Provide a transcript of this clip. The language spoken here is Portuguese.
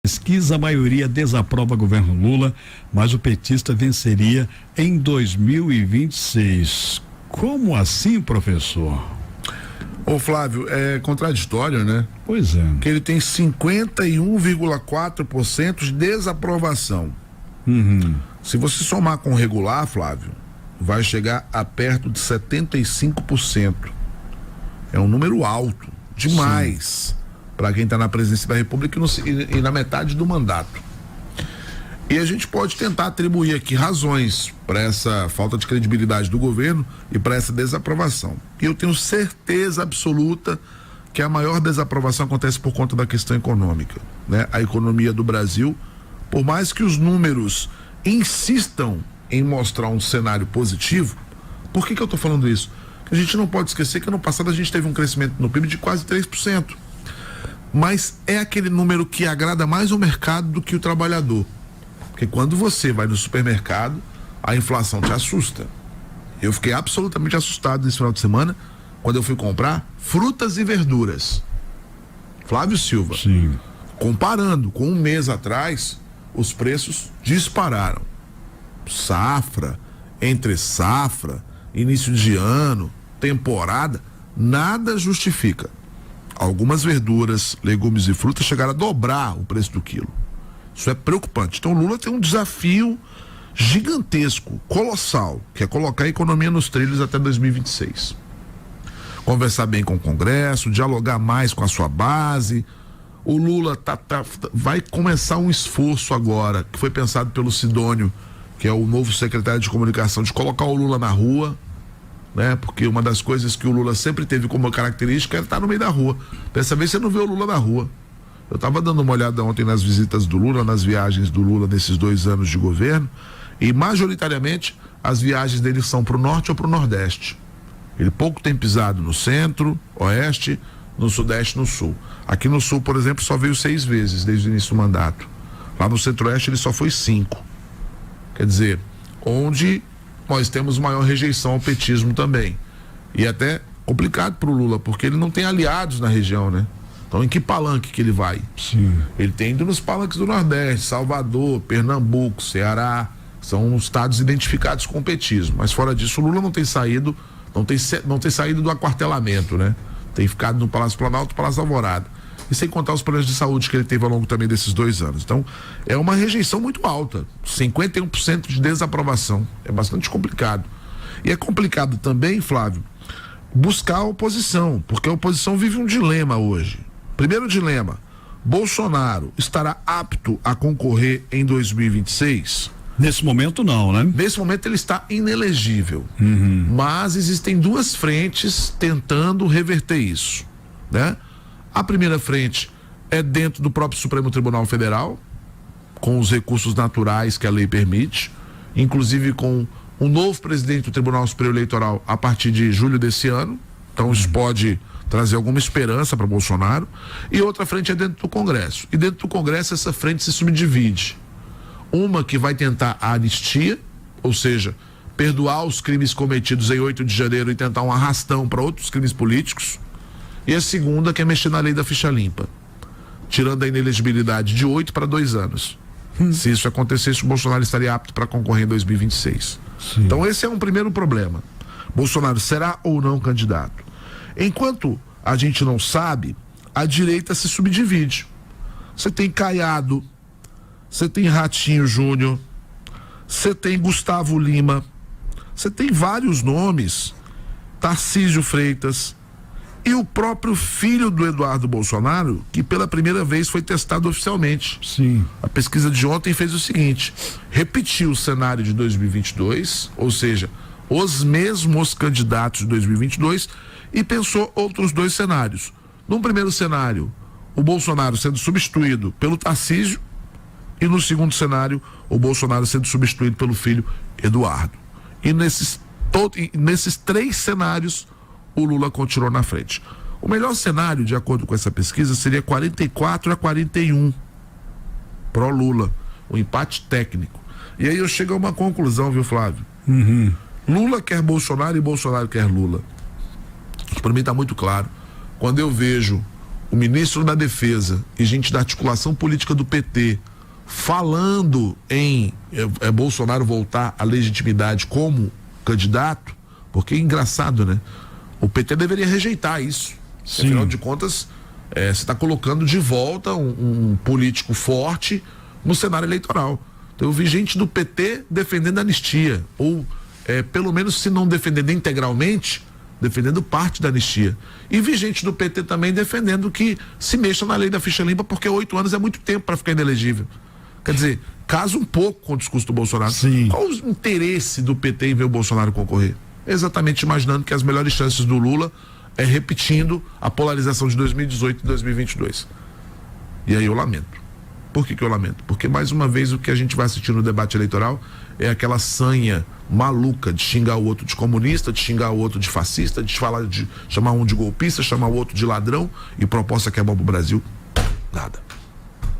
pesquisa, a maioria desaprova governo Lula, mas o petista venceria em 2026. Como assim, professor? Ô Flávio, é contraditório, né? Pois é. Que ele tem 51,4% de desaprovação. Se você somar com o regular, Flávio, vai chegar a perto de 75%. É um número alto, demais, para quem está na presidência da República e na metade do mandato. E a gente pode tentar atribuir aqui razões para essa falta de credibilidade do governo e para essa desaprovação. E eu tenho certeza absoluta que a maior desaprovação acontece por conta da questão econômica, né? A economia do Brasil, por mais que os números insistam em mostrar um cenário positivo, por que eu estou falando isso? A gente não pode esquecer que ano passado a gente teve um crescimento no PIB de quase 3%. Mas é aquele número que agrada mais o mercado do que o trabalhador. Porque quando você vai no supermercado, a inflação te assusta. Eu fiquei absolutamente assustado nesse final de semana quando eu fui comprar frutas e verduras. Flávio Silva. Sim. Comparando com um mês atrás, os preços dispararam. Safra, entre safra, início de ano, temporada, nada justifica. Algumas verduras, legumes e frutas chegaram a dobrar o preço do quilo. Isso é preocupante. Então Lula tem um desafio gigantesco, colossal, que é colocar a economia nos trilhos até 2026. Conversar bem com o Congresso, dialogar mais com a sua base. O Lula vai começar um esforço agora, que foi pensado pelo Sidônio, que é o novo secretário de comunicação, de colocar o Lula na rua, né? Porque uma das coisas que o Lula sempre teve como característica é estar no meio da rua. Dessa vez você não vê o Lula na rua. Eu estava dando uma olhada ontem nas visitas do Lula, nas viagens do Lula nesses 2 anos de governo, e majoritariamente as viagens dele são para o norte ou para o nordeste. Ele pouco tem pisado no centro, oeste, no sudeste, no sul. Aqui no sul, por exemplo, só veio 6 vezes desde o início do mandato. Lá no centro-oeste ele só foi 5. Quer dizer, onde nós temos maior rejeição ao petismo também. E até complicado para o Lula, porque ele não tem aliados na região, né? Então, em que palanque que ele vai? Sim. Ele tem ido nos palanques do Nordeste, Salvador, Pernambuco, Ceará, são estados identificados com o petismo. Mas fora disso, o Lula não tem saído, não tem saído do aquartelamento, né? Tem ficado no Palácio Planalto, Palácio Alvorada. E sem contar os problemas de saúde que ele teve ao longo também desses 2 anos. Então, é uma rejeição muito alta, 51% de desaprovação. É bastante complicado. E é complicado também, Flávio, buscar a oposição, porque a oposição vive um dilema hoje. Primeiro dilema: Bolsonaro estará apto a concorrer em 2026? Nesse momento não, né? Nesse momento ele está inelegível. Mas existem 2 frentes tentando reverter isso, né? A primeira frente é dentro do próprio Supremo Tribunal Federal, com os recursos naturais que a lei permite, inclusive com um novo presidente do Tribunal Superior Eleitoral a partir de julho desse ano. Então isso pode trazer alguma esperança para Bolsonaro. E outra frente é dentro do Congresso. E dentro do Congresso essa frente se subdivide. Uma que vai tentar a anistia, ou seja, perdoar os crimes cometidos em 8 de janeiro e tentar um arrastão para outros crimes políticos. E a segunda que é mexer na lei da ficha limpa, tirando a inelegibilidade de 8 para 2 anos. Se isso acontecesse, o Bolsonaro estaria apto para concorrer em 2026. Sim. Então esse é um primeiro problema. Bolsonaro será ou não candidato? Enquanto a gente não sabe, a direita se subdivide. Você tem Caiado, você tem Ratinho Júnior, você tem Gustavo Lima, você tem vários nomes, Tarcísio Freitas e o próprio filho do Eduardo Bolsonaro, que pela primeira vez foi testado oficialmente. Sim. A pesquisa de ontem fez o seguinte: repetiu o cenário de 2022, ou seja, os mesmos candidatos de 2022, e pensou outros 2 cenários. No primeiro cenário, o Bolsonaro sendo substituído pelo Tarcísio, e no segundo cenário, o Bolsonaro sendo substituído pelo filho Eduardo. E nesses 3 cenários, o Lula continuou na frente. O melhor cenário, de acordo com essa pesquisa, seria 44-41 pró Lula, um empate técnico. E aí eu chego a uma conclusão, viu, Flávio? Lula quer Bolsonaro e Bolsonaro quer Lula. Para mim está muito claro. Quando eu vejo o ministro da Defesa e gente da articulação política do PT falando em Bolsonaro voltar à legitimidade como candidato, porque é engraçado, né? O PT deveria rejeitar isso. Sim. Afinal de contas, você está colocando de volta um político forte no cenário eleitoral. Então eu vi gente do PT defendendo a anistia, ou pelo menos, se não defendendo integralmente, defendendo parte da anistia. E vi gente do PT também defendendo que se mexa na lei da ficha limpa, porque 8 anos é muito tempo para ficar inelegível. Quer dizer, casa um pouco com o discurso do Bolsonaro. Sim. Qual o interesse do PT em ver o Bolsonaro concorrer? Exatamente imaginando que as melhores chances do Lula é repetindo a polarização de 2018 e 2022. E aí eu lamento. Por que eu lamento? Porque, mais uma vez, o que a gente vai assistir no debate eleitoral é aquela sanha maluca de xingar o outro de comunista, de xingar o outro de fascista, de chamar um de golpista, chamar o outro de ladrão, e proposta que é bom pro Brasil, nada.